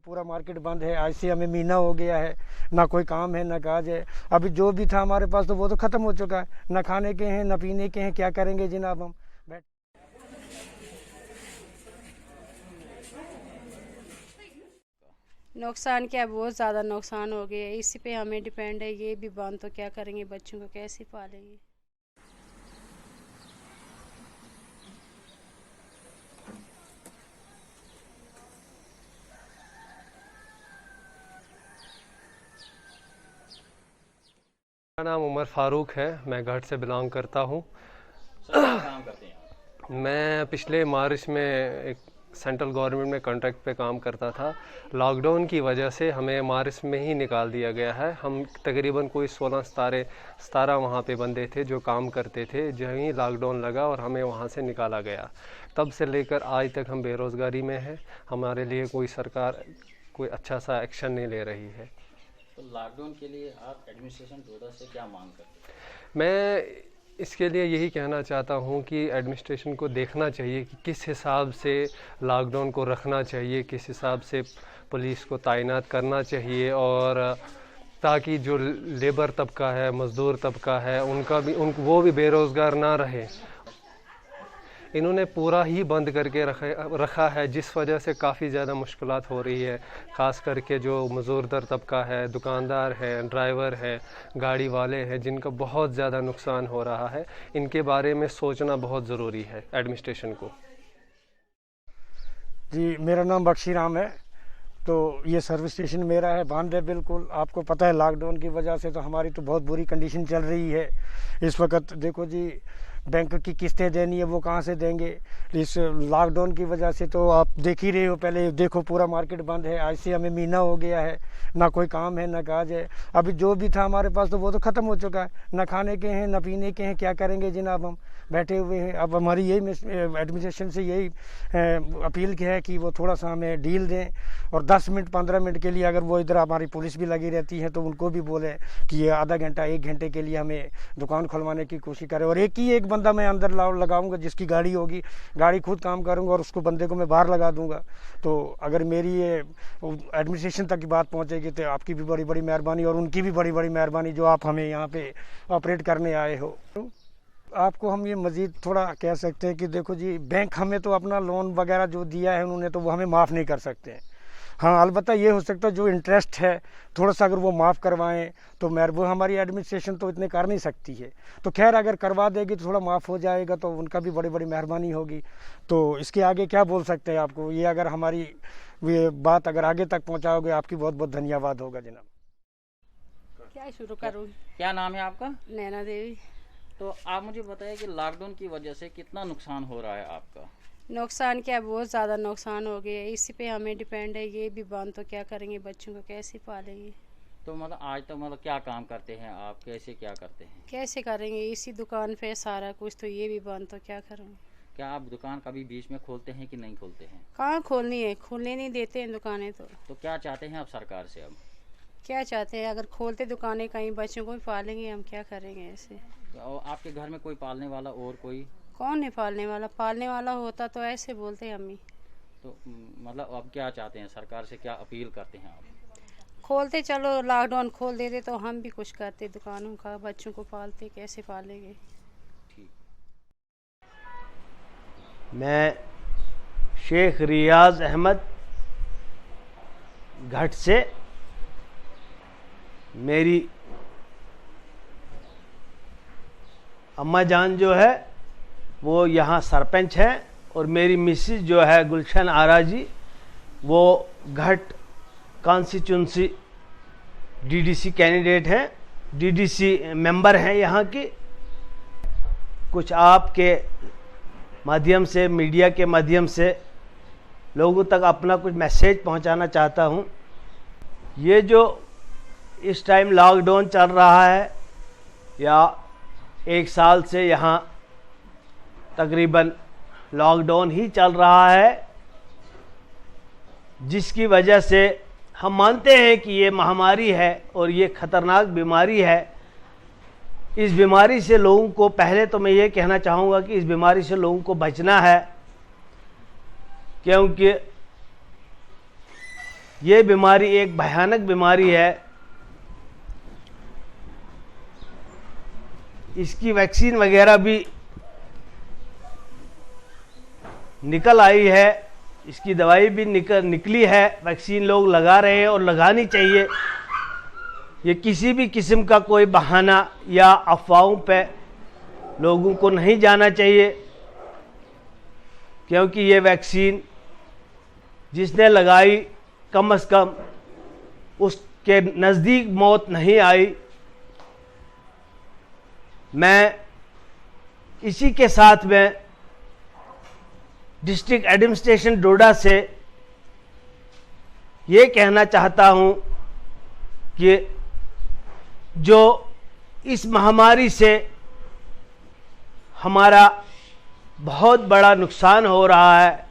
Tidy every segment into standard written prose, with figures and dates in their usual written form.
पूरा मार्केट बंद है। आज से हमें महीना हो गया है, ना कोई काम है ना काज है। अभी जो भी था हमारे पास तो वो तो ख़त्म हो चुका है, ना खाने के हैं ना पीने के हैं। क्या करेंगे जनाब हम बैठ। नुकसान क्या, बहुत ज़्यादा नुकसान हो गया है। इसी पे हमें डिपेंड है। ये भी बंद तो क्या करेंगे, बच्चों को कैसे पालेंगे। मेरा नाम उमर फ़ारूक है। मैं घाट से बिलोंग करता हूँ। काम करते हैं। मैं पिछले मार्च में एक सेंट्रल गवर्नमेंट में कॉन्ट्रैक्ट पे काम करता था। लॉकडाउन की वजह से हमें मार्च में ही निकाल दिया गया है। हम तकरीबन कोई 16-17 वहाँ पे बंदे थे जो काम करते थे। जब ही लॉकडाउन लगा और हमें वहाँ से निकाला गया, तब से लेकर आज तक हम बेरोज़गारी में हैं। हमारे लिए कोई सरकार कोई अच्छा सा एक्शन नहीं ले रही है। तो लॉकडाउन के लिए आप एडमिनिस्ट्रेशन डोडा से क्या मांग करते हैं? मैं इसके लिए यही कहना चाहता हूँ कि एडमिनिस्ट्रेशन को देखना चाहिए कि किस हिसाब से लॉकडाउन को रखना चाहिए, किस हिसाब से पुलिस को तैनात करना चाहिए, और ताकि जो लेबर तबका है, मज़दूर तबका है, वो भी बेरोज़गार ना रहे। इन्होंने पूरा ही बंद करके रखा है, जिस वजह से काफ़ी ज़्यादा मुश्किलात हो रही है। ख़ास करके जो मज़दूर दर तबका है, दुकानदार हैं, ड्राइवर हैं, गाड़ी वाले हैं, जिनका बहुत ज़्यादा नुकसान हो रहा है। इनके बारे में सोचना बहुत ज़रूरी है एडमिनिस्ट्रेशन को। जी, मेरा नाम बख्शी राम है। तो ये सर्विस स्टेशन मेरा है, बंद है बिल्कुल। आपको पता है लॉकडाउन की वजह से तो हमारी तो बहुत बुरी कंडीशन चल रही है इस वक्त। देखो जी, बैंक की किस्तें देनी है, वो कहाँ से देंगे इस लॉकडाउन की वजह से। तो आप देख ही रहे हो, पहले देखो पूरा मार्केट बंद है। आज से हमें महीना हो गया है, ना कोई काम है ना काज है। अभी जो भी था हमारे पास तो वो तो ख़त्म हो चुका है, ना खाने के हैं ना पीने के हैं। क्या करेंगे जनाब हम बैठे हुए हैं। अब हमारी यही एडमिनिस्ट्रेशन से यही अपील की है कि वो थोड़ा सा हमें डील दें, और 10 मिनट 15 मिनट के लिए अगर वो इधर हमारी पुलिस भी लगी रहती है तो उनको भी बोले कि ये आधा घंटा 1 घंटे के लिए हमें दुकान खुलवाने की कोशिश करें। और एक बंदा मैं अंदर लगाऊंगा, जिसकी गाड़ी होगी, गाड़ी खुद काम करूंगा और उसको बंदे को मैं बाहर लगा दूंगा। तो अगर मेरी ये एडमिनिस्ट्रेशन तक की बात पहुंचेगी तो आपकी भी बड़ी बड़ी मेहरबानी और उनकी भी बड़ी बड़ी मेहरबानी जो आप हमें यहाँ पे ऑपरेट करने आए हो। आपको हम ये मज़ीद थोड़ा कह सकते हैं कि देखो जी, बैंक हमें तो अपना लोन वगैरह जो दिया है उन्होंने, तो वो हमें माफ़ नहीं कर सकते हैं। हाँ, अलबत्ता ये हो सकता है जो इंटरेस्ट है थोड़ा सा अगर वो माफ़ करवाएं तो वो हमारी एडमिनिस्ट्रेशन तो इतने कर नहीं सकती है। तो खैर अगर करवा देगी तो थोड़ा माफ़ हो जाएगा, तो उनका भी बड़ी बड़ी मेहरबानी होगी। तो इसके आगे क्या बोल सकते हैं आपको, ये अगर हमारी ये बात अगर आगे तक पहुँचाओगे, आपकी बहुत बहुत धन्यवाद होगा जनाब। क्या शुरू करूँ? क्या नाम है आपका? नैना देवी। तो आप मुझे बताइए कि लॉकडाउन की वजह से कितना नुकसान हो रहा है आपका? नुकसान क्या, बहुत ज़्यादा नुकसान हो गया है। इसी पे हमें डिपेंड है। ये भी बंद तो क्या करेंगे, बच्चों को कैसे पालेंगे। तो मतलब आज तो मतलब क्या काम करते हैं आप, कैसे क्या करते हैं? कैसे करेंगे, इसी दुकान पे सारा कुछ। तो ये भी बंद तो क्या करेंगे। क्या आप दुकान कभी बीच में खोलते हैं कि नहीं खोलते हैं? कहाँ खोलनी है, खोलने नहीं देते हैं दुकानें। तो क्या चाहते हैं आप सरकार से? अब क्या चाहते हैं, अगर खोलते दुकानें कहीं बच्चों को भी पालेंगे हम, क्या करेंगे ऐसे। और आपके घर में कोई पालने वाला और कोई? कौन है पालने वाला? पालने वाला होता तो ऐसे बोलते हम ही। तो मतलब अब क्या चाहते हैं, सरकार से क्या अपील करते हैं आप? खोलते चलो, लॉकडाउन खोल देते तो हम भी कुछ करते दुकानों का, बच्चों को पालते। कैसे पालेंगे। ठीक। मैं शेख रियाज अहमद घाट से। मेरी अम्मा जान जो है वो यहाँ सरपंच है, और मेरी मिसेज जो है गुलशन आरा जी, वो घाट कॉन्स्टिट्यूंसी डीडीसी कैंडिडेट हैं, डीडीसी मेंबर हैं यहाँ की। कुछ आपके माध्यम से, मीडिया के माध्यम से लोगों तक अपना कुछ मैसेज पहुंचाना चाहता हूं। ये जो इस टाइम लॉकडाउन चल रहा है, या 1 साल से यहाँ तकरीबन लॉकडाउन ही चल रहा है, जिसकी वजह से हम मानते हैं कि ये महामारी है और ये ख़तरनाक बीमारी है। इस बीमारी से लोगों को, पहले तो मैं ये कहना चाहूँगा कि इस बीमारी से लोगों को बचना है, क्योंकि ये बीमारी एक भयानक बीमारी है। इसकी वैक्सीन वगैरह भी निकल आई है, इसकी दवाई भी निकली है, वैक्सीन लोग लगा रहे हैं और लगानी चाहिए। ये किसी भी किस्म का कोई बहाना या अफवाहों पे लोगों को नहीं जाना चाहिए, क्योंकि ये वैक्सीन जिसने लगाई कम से कम उसके नज़दीक मौत नहीं आई। मैं इसी के साथ में डिस्ट्रिक्ट एडमिनिस्ट्रेशन डोडा से ये कहना चाहता हूँ कि जो इस महामारी से हमारा बहुत बड़ा नुकसान हो रहा है,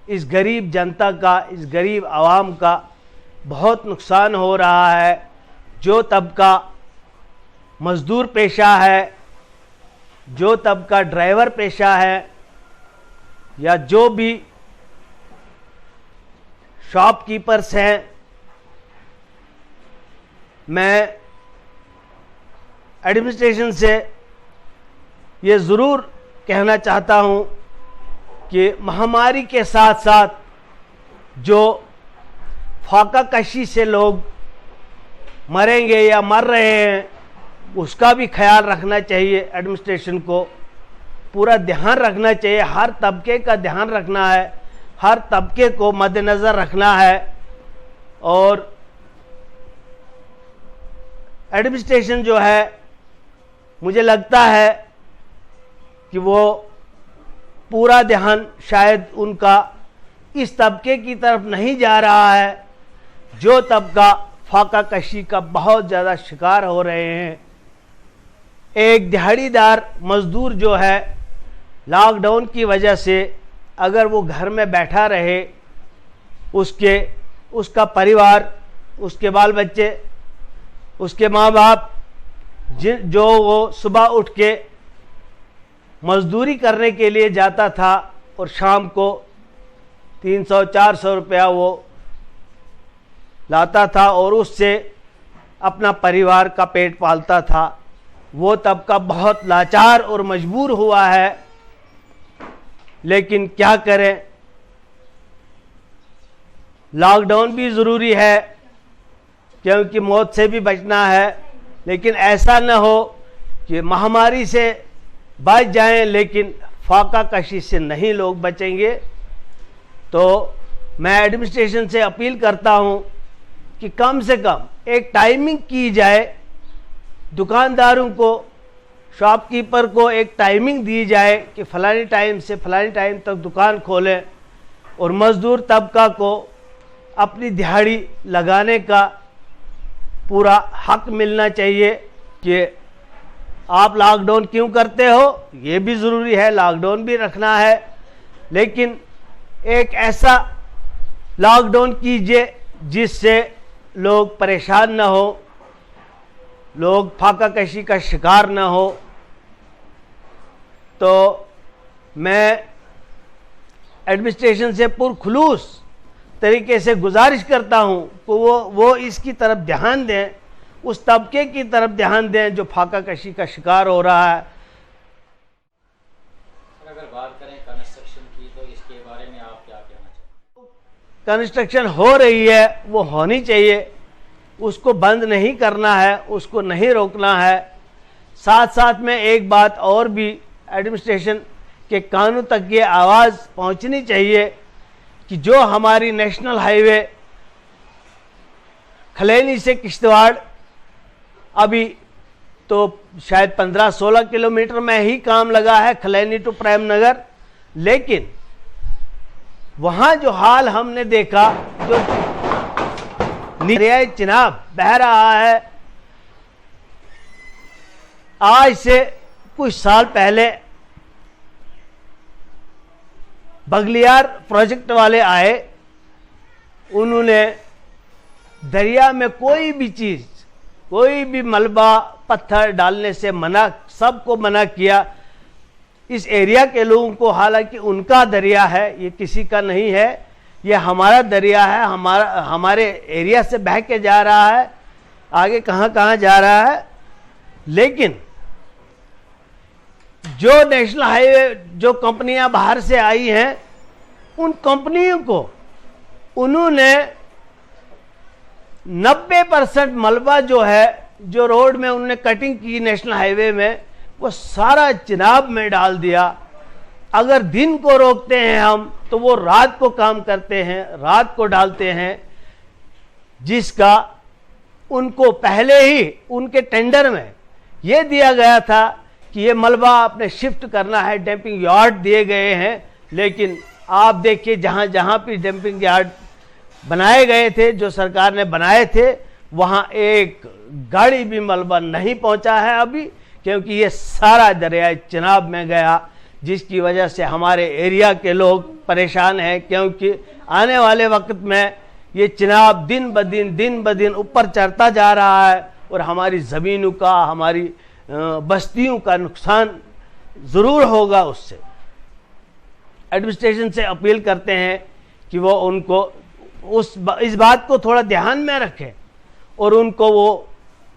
इस गरीब जनता का, इस गरीब आवाम का बहुत नुकसान हो रहा है। जो तबका मज़दूर पेशा है, जो तबका ड्राइवर पेशा है, या जो भी शॉपकीपर्स हैं, मैं एडमिनिस्ट्रेशन से ये ज़रूर कहना चाहता हूँ कि महामारी के साथ साथ जो फाका कशी से लोग मरेंगे या मर रहे हैं, उसका भी ख्याल रखना चाहिए। एडमिनिस्ट्रेशन को पूरा ध्यान रखना चाहिए, हर तबके का ध्यान रखना है, हर तबके को मद्देनज़र रखना है। और एडमिनिस्ट्रेशन जो है, मुझे लगता है कि वो पूरा ध्यान शायद उनका इस तबके की तरफ नहीं जा रहा है, जो तबका फाका कशी का बहुत ज़्यादा शिकार हो रहे हैं। एक दिहाड़ीदार मज़दूर जो है, लॉकडाउन की वजह से अगर वो घर में बैठा रहे, उसका परिवार, उसके बाल बच्चे, उसके माँ बाप जो वो सुबह उठ के मज़दूरी करने के लिए जाता था और शाम को 300-400 रुपया वो लाता था और उससे अपना परिवार का पेट पालता था, वो तबका बहुत लाचार और मजबूर हुआ है। लेकिन क्या करें, लॉकडाउन भी ज़रूरी है क्योंकि मौत से भी बचना है, लेकिन ऐसा न हो कि महामारी से बच जाएं लेकिन फाका कशी से नहीं लोग बचेंगे। तो मैं एडमिनिस्ट्रेशन से अपील करता हूं कि कम से कम एक टाइमिंग की जाए, दुकानदारों को, शॉपकीपर को एक टाइमिंग दी जाए कि फ़लानी टाइम से फ़लानी टाइम तक दुकान खोलें, और मज़दूर तबका को अपनी दिहाड़ी लगाने का पूरा हक मिलना चाहिए। कि आप लॉकडाउन क्यों करते हो, ये भी ज़रूरी है, लॉकडाउन भी रखना है, लेकिन एक ऐसा लॉकडाउन कीजिए जिससे लोग परेशान न हो, लोग फाका कशी का शिकार न हो। तो मैं एडमिनिस्ट्रेशन से पुरखुलूस तरीके से गुजारिश करता हूं कि वो इसकी तरफ ध्यान दें, उस तबके की तरफ ध्यान दें जो फाका कशी का शिकार हो रहा है। अगर बात करें कंस्ट्रक्शन की, तो इसके बारे में आप क्या कहना चाहते हैं? कंस्ट्रक्शन हो रही है, वो होनी चाहिए, उसको बंद नहीं करना है, उसको नहीं रोकना है। साथ साथ में एक बात और भी एडमिनिस्ट्रेशन के कानून तक ये आवाज़ पहुंचनी चाहिए कि जो हमारी नेशनल हाईवे खलैनी से किश्तवाड़, अभी तो शायद 15-16 किलोमीटर में ही काम लगा है, खलैनी टू प्रेम नगर, लेकिन वहाँ जो हाल हमने देखा, जो दरियाए चिनाब बह रहा है, आज से कुछ साल पहले बगलियार प्रोजेक्ट वाले आए, उन्होंने दरिया में कोई भी चीज़, कोई भी मलबा पत्थर डालने से मना, सबको मना किया। इस एरिया के लोगों को, हालांकि उनका दरिया है, ये किसी का नहीं है, ये हमारा दरिया है, हमारे एरिया से बह के जा रहा है, आगे कहाँ कहाँ जा रहा है। लेकिन जो नेशनल हाईवे, जो कंपनियां बाहर से आई हैं, उन कंपनियों को उन्होंने 90% मलबा जो है, जो रोड में उन्होंने कटिंग की नेशनल हाईवे में, वो सारा चिनाब में डाल दिया। अगर दिन को रोकते हैं हम, तो वो रात को काम करते हैं, रात को डालते हैं, जिसका उनको पहले ही उनके टेंडर में ये दिया गया था कि ये मलबा आपने शिफ्ट करना है, डंपिंग यार्ड दिए गए हैं। लेकिन आप देखिए, जहाँ जहाँ भी डंपिंग यार्ड बनाए गए थे, जो सरकार ने बनाए थे, वहाँ एक गाड़ी भी मलबा नहीं पहुँचा है अभी, क्योंकि ये सारा दरियाए चिनाब में गया, जिसकी वजह से हमारे एरिया के लोग परेशान हैं। क्योंकि आने वाले वक्त में ये चिनाब दिन ब दिन ऊपर चढ़ता जा रहा है और हमारी ज़मीनों का, हमारी बस्तियों का नुकसान ज़रूर होगा उससे। एडमिनिस्ट्रेशन से अपील करते हैं कि वो उनको इस बात को थोड़ा ध्यान में रखें और उनको वो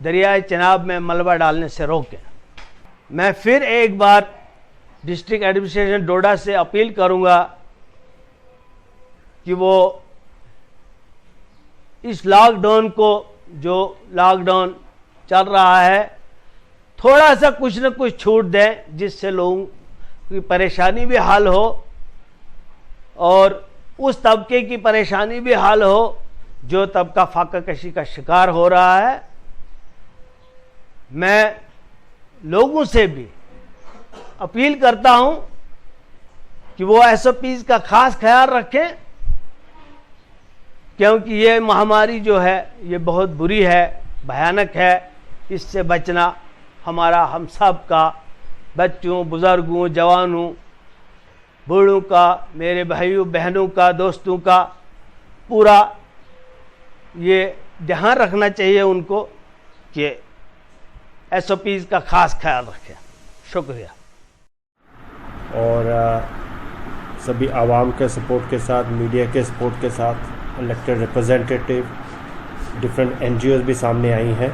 दरियाए चिनाब में मलबा डालने से रोकें। मैं फिर एक बार डिस्ट्रिक्ट एडमिनिस्ट्रेशन डोडा से अपील करूंगा कि वो इस लॉकडाउन को, जो लॉकडाउन चल रहा है, थोड़ा सा कुछ न कुछ छूट दें, जिससे लोगों की परेशानी भी हल हो और उस तबके की परेशानी भी हल हो जो तबका फाका कशी का शिकार हो रहा है। मैं लोगों से भी अपील करता हूं कि वो SOPs का खास ख्याल रखें, क्योंकि ये महामारी जो है ये बहुत बुरी है, भयानक है। इससे बचना हमारा, हम सब का, बच्चों, बुजुर्गों, जवानों, बूढ़ों का, मेरे भाइयों बहनों का, दोस्तों का पूरा ये ध्यान रखना चाहिए उनको कि SOPs का खास ख्याल रखें। शुक्रिया। और सभी आवाम के सपोर्ट के साथ, मीडिया के सपोर्ट के साथ, इलेक्टेड रिप्रेजेंटेटिव, डिफरेंट NGOs भी सामने आई हैं,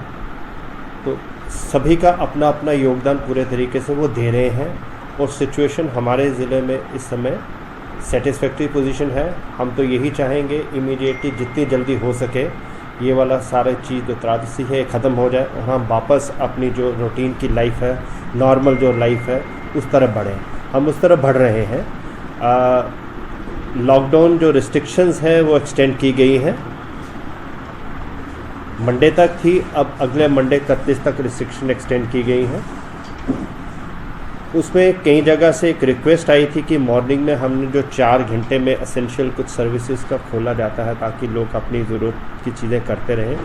तो सभी का अपना अपना योगदान पूरे तरीके से वो दे रहे हैं और सिचुएशन हमारे ज़िले में इस समय सेटिस्फैक्ट्री पोजीशन है। हम तो यही चाहेंगे इमीडिएटली जितनी जल्दी हो सके ये वाला सारा चीज़ जो त्रासदी है ख़त्म हो जाए और हम वापस अपनी जो रूटीन की लाइफ है, नॉर्मल जो लाइफ है, उस तरफ बढ़ें। हम उस तरफ बढ़ रहे हैं। लॉकडाउन जो रिस्ट्रिक्शंस हैं वो एक्सटेंड की गई हैं, मंडे तक थी, अब अगले मंडे 31 तक रिस्ट्रिक्शन एक्सटेंड की गई हैं। उसमें कई जगह से एक रिक्वेस्ट आई थी कि मॉर्निंग में हमने जो 4 घंटे में एसेंशियल कुछ सर्विसेज का खोला जाता है ताकि लोग अपनी ज़रूरत की चीज़ें करते रहें,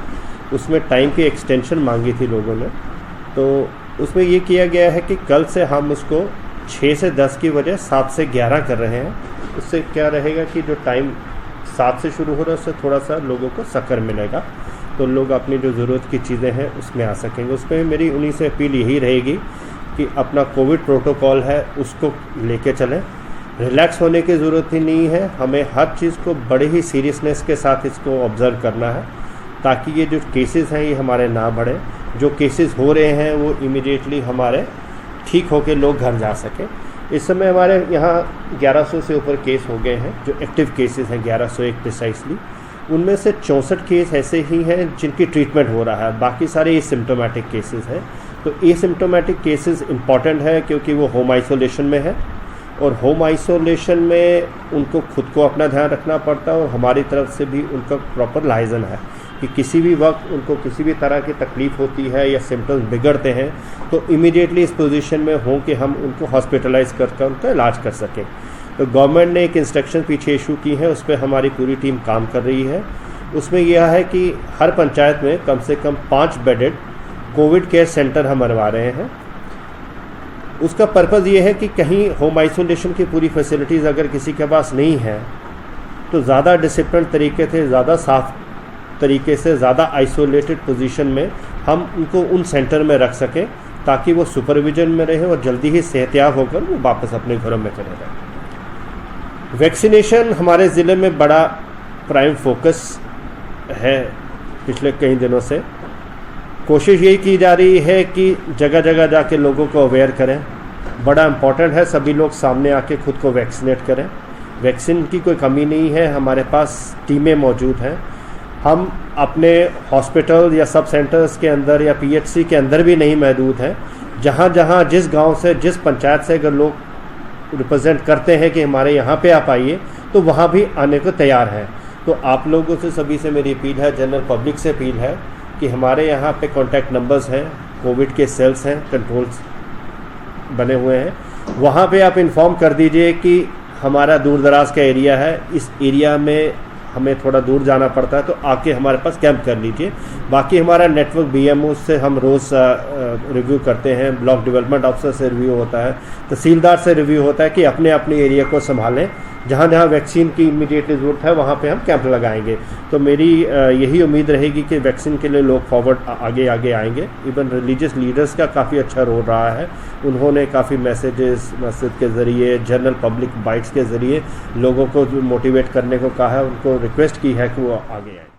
उसमें टाइम की एक्सटेंशन मांगी थी लोगों ने। तो उसमें ये किया गया है कि कल से हम उसको 6 से 10 की वजह 7 से 11 कर रहे हैं। उससे क्या रहेगा कि जो टाइम 7 से शुरू हो रहा है उससे थोड़ा सा लोगों को सकर मिलेगा, तो लोग अपनी जो ज़रूरत की चीज़ें हैं उसमें आ सकेंगे। उसमें मेरी उन्हीं से अपील यही रहेगी कि अपना कोविड प्रोटोकॉल है उसको लेके चलें, रिलैक्स होने की ज़रूरत ही नहीं है। हमें हर चीज़ को बड़े ही सीरियसनेस के साथ इसको ऑब्ज़र्व करना है ताकि ये जो केसेस हैं ये हमारे ना बढ़ें। जो केसेस हो रहे हैं वो इमीडिएटली हमारे ठीक होकर लोग घर जा सकें। इस समय हमारे यहाँ 1100 से ऊपर केस हो गए हैं, जो एक्टिव केसेस हैं 1101 प्रिसाइसली। उनमें से 64 केस ऐसे ही हैं जिनकी ट्रीटमेंट हो रहा है, बाकी सारे एसिम्प्टोमेटिक केसेस हैं। तो एसिम्प्टोमेटिक केसेस इंपॉर्टेंट है क्योंकि वो होम आइसोलेशन में है और होम आइसोलेशन में उनको खुद को अपना ध्यान रखना पड़ता है और हमारी तरफ से भी उनका प्रॉपर लाइजन है कि किसी भी वक्त उनको किसी भी तरह की तकलीफ़ होती है या सिम्टम्स बिगड़ते हैं तो इमीडिएटली इस पोजीशन में हों कि हम उनको हॉस्पिटलाइज करके उनका इलाज कर सकें। तो गवर्नमेंट ने एक इंस्ट्रक्शन पीछे इशू की है, उस पर हमारी पूरी टीम काम कर रही है। उसमें यह है कि हर पंचायत में कम से कम 5 बेडेड कोविड केयर सेंटर हम बनवा रहे हैं। उसका पर्पज़ ये है कि कहीं होम आइसोलेशन की पूरी फैसिलिटीज़ अगर किसी के पास नहीं है तो ज़्यादा डिसिप्लिन तरीके से, ज़्यादा साफ तरीके से, ज़्यादा आइसोलेटेड पोजीशन में हम उनको उन सेंटर में रख सकें ताकि वो सुपरविजन में रहे और जल्दी ही सेहतयाब होकर वो वापस अपने घरों में चले जाएं। वैक्सीनेशन हमारे ज़िले में बड़ा प्राइम फोकस है पिछले कई दिनों से। कोशिश यही की जा रही है कि जगह जगह जाके लोगों को अवेयर करें। बड़ा इम्पॉर्टेंट है सभी लोग सामने आके खुद को वैक्सीनेट करें। वैक्सीन की कोई कमी नहीं है, हमारे पास टीमें मौजूद हैं। हम अपने हॉस्पिटल या सब सेंटर्स के अंदर या पीएचसी के अंदर भी नहीं महदूद हैं। जहाँ जहाँ जिस गांव से जिस पंचायत से अगर लोग रिप्रेजेंट करते हैं कि हमारे यहाँ पे आप आइए, तो वहाँ भी आने को तैयार हैं। तो आप लोगों से सभी से मेरी अपील है, जनरल पब्लिक से अपील है कि हमारे यहाँ पे कॉन्टैक्ट नंबर्स हैं, कोविड के सेल्स हैं, कंट्रोल्स बने हुए हैं, वहाँ पे आप इन्फॉर्म कर दीजिए कि हमारा दूर दराज का एरिया है, इस एरिया में हमें थोड़ा दूर जाना पड़ता है, तो आके हमारे पास कैंप कर लीजिए। बाकी हमारा नेटवर्क बीएमओ से हम रोज़ रिव्यू करते हैं, ब्लॉक डेवलपमेंट ऑफिसर से रिव्यू होता है, तहसीलदार से रिव्यू होता है कि अपने अपने एरिया को संभालें। जहाँ जहाँ वैक्सीन की इमीडिएटली ज़रूरत है वहाँ पे हम कैंप लगाएंगे। तो मेरी यही उम्मीद रहेगी कि वैक्सीन के लिए लोग फॉरवर्ड आगे आगे आएंगे। इवन रिलीजियस लीडर्स का काफ़ी अच्छा रोल रहा है, उन्होंने काफ़ी मैसेजेस मस्जिद के ज़रिए, जनरल पब्लिक बाइट्स के ज़रिए लोगों को मोटिवेट करने को कहा है, उनको रिक्वेस्ट की है कि वो आगे आए।